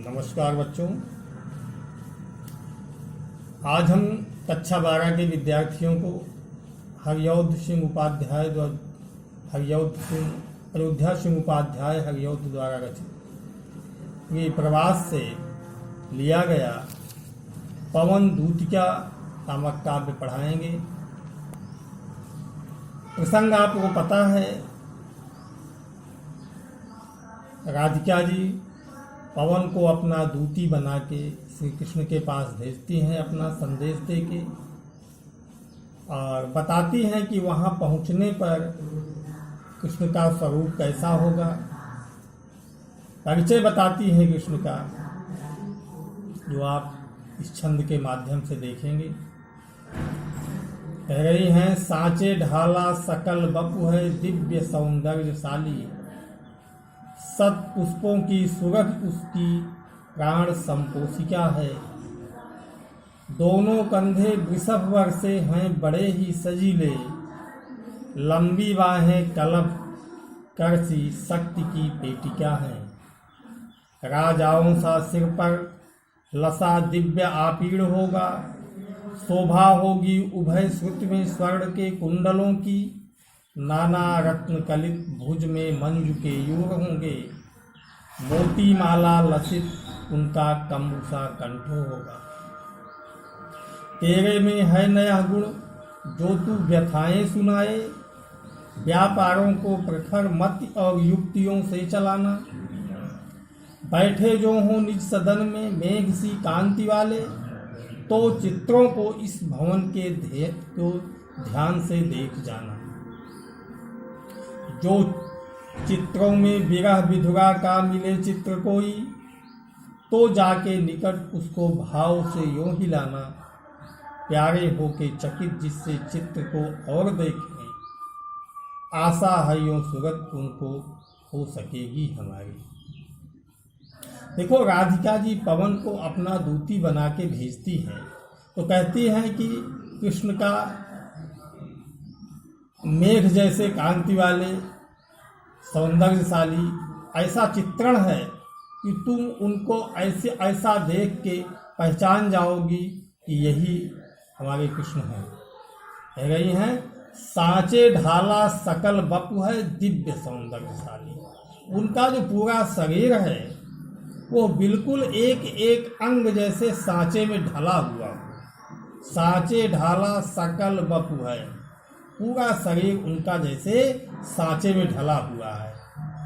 नमस्कार बच्चों। आज हम कक्षा 12 के विद्यार्थियों को हरियौध सिंह उपाध्याय अयोध्या सिंह उपाध्याय हरियौध द्वारा रचित ये प्रवास से लिया गया पवन दूतिका नामक काव्य पढ़ाएंगे। प्रसंग आपको पता है, राधिका जी पवन को अपना दूती बना के श्री कृष्ण के पास भेजती हैं अपना संदेश दे के, और बताती हैं कि वहाँ पहुँचने पर कृष्ण का स्वरूप कैसा होगा। परिचय बताती हैं कृष्ण का, जो आप इस छंद के माध्यम से देखेंगे। कह रही हैं, सांचे ढाला सकल बपु है दिव्य सौंदर्यशाली, सत पुष्पों की सुरभ उसकी प्राण संपोषिका है। दोनों कंधे वृषभ वर्षे हैं बड़े ही सजीले, लंबी बाहें कलभ करसी शक्ति की पेटिका है। राजाओं सा सिर पर लसा दिव्य आपीड़ होगा, शोभा होगी उभय श्रुत में स्वर्ण के कुंडलों की। नाना रत्न कलित भुज में मंजू के यूर होंगे, मोती माला लसित उनका कम्बुसा कंठ होगा। तेरे में है नया गुण जो तू व्यथाएं सुनाए, व्यापारों को प्रखर मति और युक्तियों से चलाना। बैठे जो हो निज सदन में मेघ सी कांति वाले, तो चित्रों को इस भवन के ध्यान से देख जाना। जो चित्रों में विरह विधुरा का मिले चित्र कोई, तो जाके निकट उसको भाव से यूं ही लाना। प्यारे होके चकित जिससे चित्र को और देखें, आशा है यूं सूरत उनको हो सकेगी हमारी। देखो, राधिका जी पवन को अपना दूती बना के भेजती हैं, तो कहती हैं कि कृष्ण का मेघ जैसे कांति वाले सौंदर्यशाली ऐसा चित्रण है कि तुम उनको ऐसा देख के पहचान जाओगी कि यही हमारे कृष्ण हैं। कह रही हैं, सांचे ढाला सकल बपु है दिव्य सौंदर्यशाली। उनका जो पूरा शरीर है वो बिल्कुल एक एक अंग जैसे सांचे में ढला हुआ। सांचे ढाला सकल बपु है, पूरा शरीर उनका जैसे सांचे में ढला हुआ है।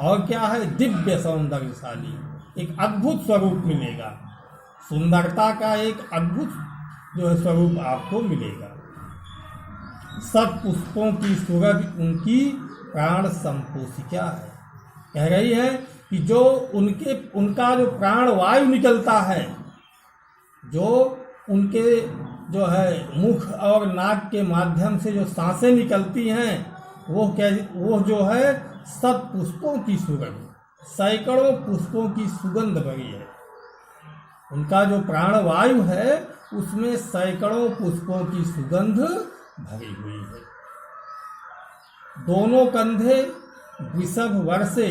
और क्या है, दिव्य सौंदर्यशाली, एक अद्भुत स्वरूप मिलेगा। सुंदरता का एक अद्भुत जो है स्वरूप आपको मिलेगा। सब पुष्पों की सुरभि उनकी प्राण संपोषिका है। कह रही है कि जो उनका जो प्राण वायु निकलता है, जो उनके जो है मुख और नाक के माध्यम से जो सांसें निकलती हैं, वो जो है सब पुष्पों की सुगंध, सैकड़ों पुष्पों की सुगंध भरी है। उनका जो प्राण वायु है उसमें सैकड़ों पुष्पों की सुगंध भरी हुई है। दोनों कंधे वृषभ वर्षे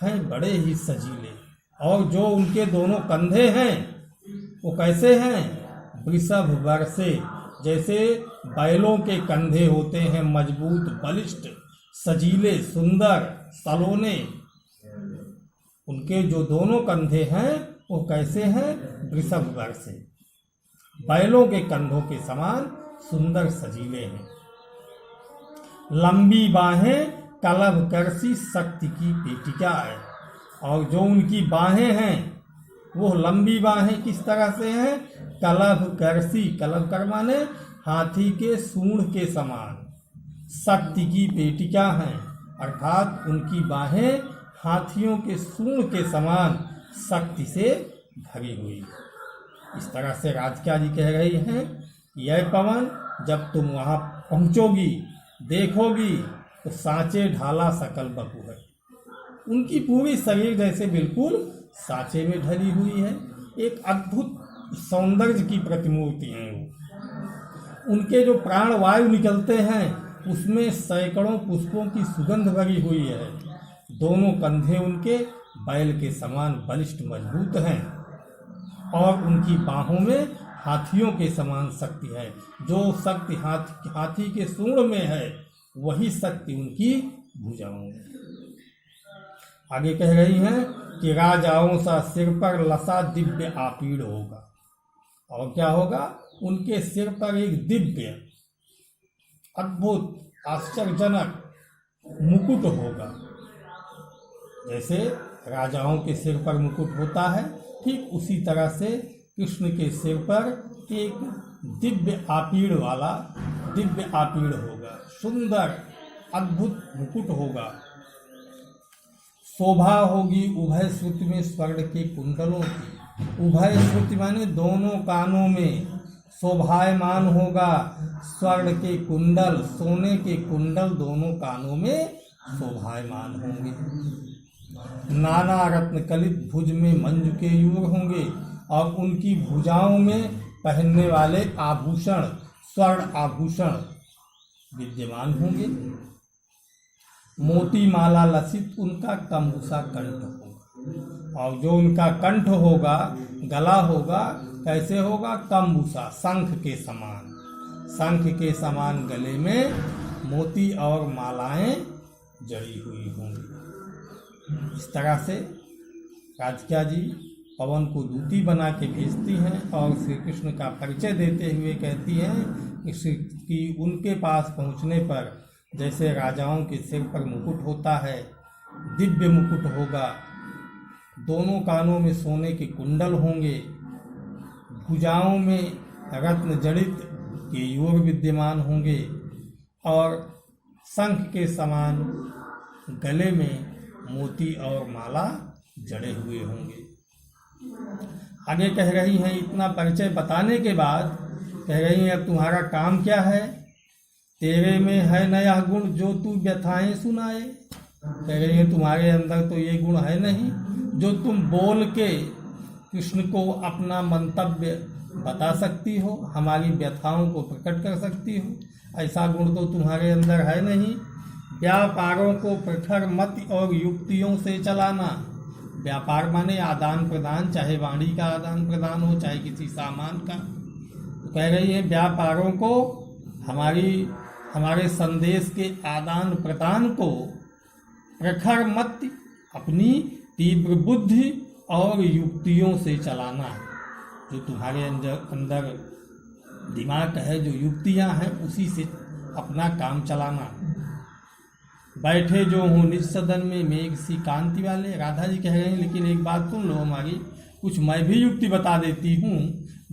हैं बड़े ही सजीले, और जो उनके दोनों कंधे हैं वो कैसे हैं, वृषभ वर्षे, जैसे बैलों के कंधे होते हैं, मजबूत बलिष्ठ सजीले सुंदर सलोने। उनके जो दोनों कंधे हैं वो कैसे हैं, वृषभ वर्षे, बैलों के कंधों के समान सुंदर सजीले हैं। लंबी बाहें कलभ करसी शक्ति की पेटिका है, और जो उनकी बाहें हैं वो लंबी बाहें किस तरह से हैं, कलभ करसी, कलभ कर माने हाथी के सूंड के समान, शक्ति की पेटिका हैं, अर्थात उनकी बाहें हाथियों के सूंड के समान शक्ति से भरी हुई। इस तरह से राधिका जी कह रही हैं, यह पवन जब तुम वहाँ पहुँचोगी देखोगी तो सांचे ढाला सकल बपु है। उनकी पूरी शरीर जैसे बिल्कुल सांचे में ढली हुई है, एक अद्भुत सौंदर्य की प्रतिमूर्ति है वो। उनके जो प्राण वायु निकलते हैं उसमें सैकड़ों पुष्पों की सुगंध भरी हुई है। दोनों कंधे उनके बैल के समान बलिष्ठ मजबूत हैं, और उनकी बाहों में हाथियों के समान शक्ति है। जो शक्ति हाथी के सूंड में है वही शक्ति उनकी भुजाओं में। आगे कह रही हैं कि राजाओं सा सिर पर लसा दिव्य आपीड़ होगा। और क्या होगा? उनके सिर पर एक दिव्य अद्भुत आश्चर्यजनक मुकुट होगा। जैसे राजाओं के सिर पर मुकुट होता है, ठीक उसी तरह से कृष्ण के सिर पर एक दिव्य आपीड़ होगा, सुंदर अद्भुत मुकुट होगा। शोभा होगी उभय श्रुति में स्वर्ण के कुंडलों की। उभय श्रुति माने दोनों कानों में शोभायमान होगा स्वर्ण के कुंडल, सोने के कुंडल दोनों कानों में शोभायमान होंगे। नाना रत्न कलित भुज में मंजू के यूर होंगे और उनकी भुजाओं में पहनने वाले आभूषण, स्वर्ण आभूषण विद्यमान होंगे। मोती माला लसित उनका कम्बुसा कंठ होगा। और जो उनका कंठ होगा, गला होगा, कैसे होगा? कम्बुसा, शंख के समान। शंख के समान गले में मोती और मालाएं जड़ी हुई होंगी। इस तरह से राधिका जी पवन को दूती बना के भेजती हैं और श्री कृष्ण का परिचय देते हुए कहती हैं कि उनके पास पहुंचने पर जैसे राजाओं के सिर पर मुकुट होता है, दिव्य मुकुट होगा, दोनों कानों में सोने के कुंडल होंगे, भुजाओं में रत्न जड़ित केयूर विद्यमान होंगे और शंख के समान गले में मोती और माला जड़े हुए होंगे। आगे कह रही हैं, इतना परिचय बताने के बाद कह रही हैं, अब तुम्हारा काम क्या है? तेरे में है न यह गुण जो तू व्यथाएं सुनाए। कह रही है तुम्हारे अंदर तो ये गुण है नहीं जो तुम बोल के कृष्ण को अपना मंतव्य बता सकती हो, हमारी व्यथाओं को प्रकट कर सकती हो। ऐसा गुण तो तुम्हारे अंदर है नहीं। व्यापारों को प्रखर मत और युक्तियों से चलाना। व्यापार माने आदान प्रदान, चाहे वाणी का आदान प्रदान हो, चाहे किसी सामान का। तो कह रही है व्यापारों को, हमारे संदेश के आदान प्रदान को प्रखर मत, अपनी तीव्र बुद्धि और युक्तियों से चलाना। जो तुम्हारे अंदर दिमाग है, जो युक्तियां हैं, उसी से अपना काम चलाना। बैठे जो हूँ निज सदन में मेघ सी कांति वाले। राधा जी कह रहे हैं लेकिन एक बात सुन लो हमारी, कुछ मैं भी युक्ति बता देती हूँ।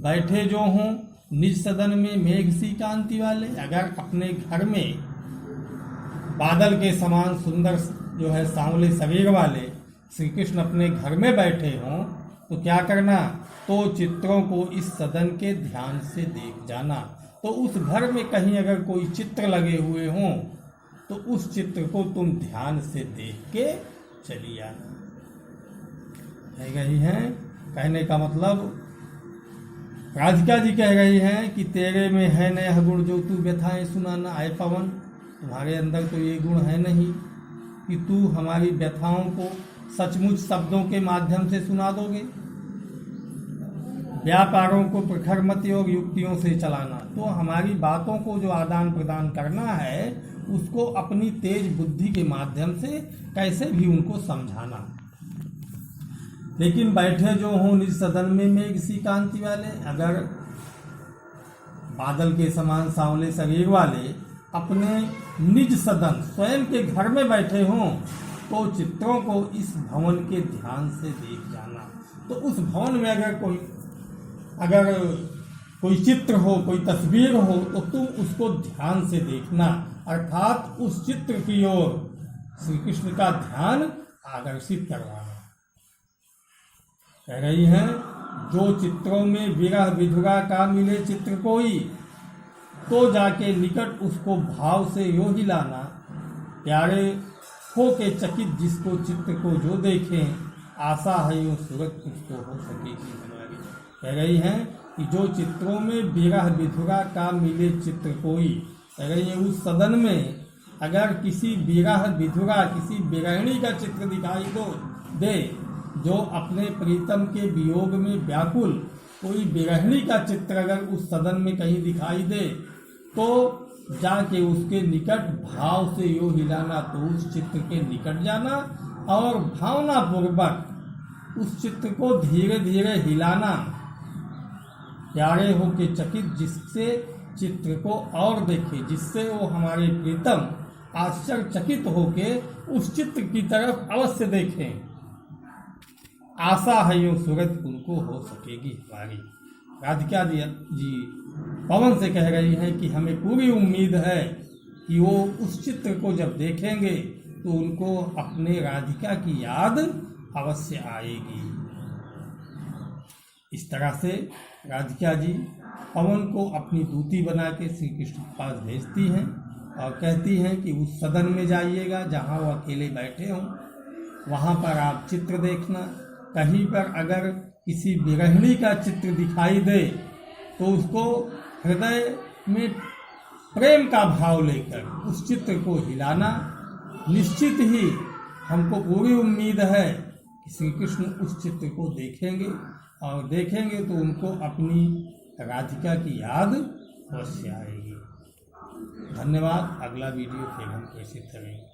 बैठे जो हूँ निज सदन में मेघ सी कांति वाले। अगर अपने घर में बादल के समान सुंदर जो है सांवले शरीर वाले श्री कृष्ण अपने घर में बैठे हों तो क्या करना? तो चित्रों को इस सदन के ध्यान से देख जाना। तो उस घर में कहीं अगर कोई चित्र लगे हुए हों तो उस चित्र को तुम ध्यान से देख के चली आना। कह रही हैं, कहने का मतलब राधिका जी कह रही हैं कि तेरे में है न यह गुण जो तू व्यथाएं सुनाना। आए पवन, तुम्हारे अंदर तो ये गुण है नहीं कि तू हमारी व्यथाओं को सचमुच शब्दों के माध्यम से सुना दोगे। व्यापारों को प्रखर मत और युक्तियों से चलाना। तो हमारी बातों को जो आदान प्रदान करना है उसको अपनी तेज बुद्धि के माध्यम से कैसे भी उनको समझाना। लेकिन बैठे जो हों निज सदन में मेघ सी कांति वाले। अगर बादल के समान सांवले शरीर वाले अपने निज सदन स्वयं के घर में बैठे हों तो चित्रों को इस भवन के ध्यान से देख जाना। तो उस भवन में अगर कोई चित्र हो, कोई तस्वीर हो तो तुम उसको ध्यान से देखना, अर्थात उस चित्र की ओर श्री कृष्ण का ध्यान आकर्षित करवाना। कह रही हैं, जो चित्रों में विरह विधुरा का मिले चित्र कोई तो जाके निकट उसको भाव से यो ही लाना। प्यारे हो के चकित जिसको चित्र को जो देखें, आशा है यो सूरत कुछ तो हो सकेगी हमारी। कह रही हैं कि जो चित्रों में विरह विधुरा का मिले चित्र कोई। कह रही है उस सदन में अगर किसी विरह विधुरा, किसी विरहिणी का चित्र दिखाई दे जो अपने प्रीतम के वियोग में व्याकुल कोई विरहिणी का चित्र अगर उस सदन में कहीं दिखाई दे तो जाके उसके निकट भाव से यो हिलाना, तो उस चित्र के निकट जाना और भावनापूर्वक उस चित्र को धीरे धीरे हिलाना, प्यारे हो के चकित, जिससे चित्र को और देखे, जिससे वो हमारे प्रीतम आश्चर्यचकित होके उस चित्र की तरफ अवश्य देखें। आशा है यूं सूरत उनको हो सकेगी हमारी। राधिका जी पवन से कह रही हैं कि हमें पूरी उम्मीद है कि वो उस चित्र को जब देखेंगे तो उनको अपने राधिका की याद अवश्य आएगी। इस तरह से राधिका जी पवन को अपनी दूती बना के श्री कृष्ण के पास भेजती हैं और कहती हैं कि उस सदन में जाइएगा जहाँ वो अकेले बैठे हों, वहाँ पर आप चित्र देखना। कहीं पर अगर किसी विरहिणी का चित्र दिखाई दे तो उसको हृदय में प्रेम का भाव लेकर उस चित्र को हिलाना। निश्चित ही हमको पूरी उम्मीद है कि श्री कृष्ण उस चित्र को देखेंगे और देखेंगे तो उनको अपनी राधिका की याद अवश्य आएगी। धन्यवाद। अगला वीडियो फिर हम प्रेषित करेंगे।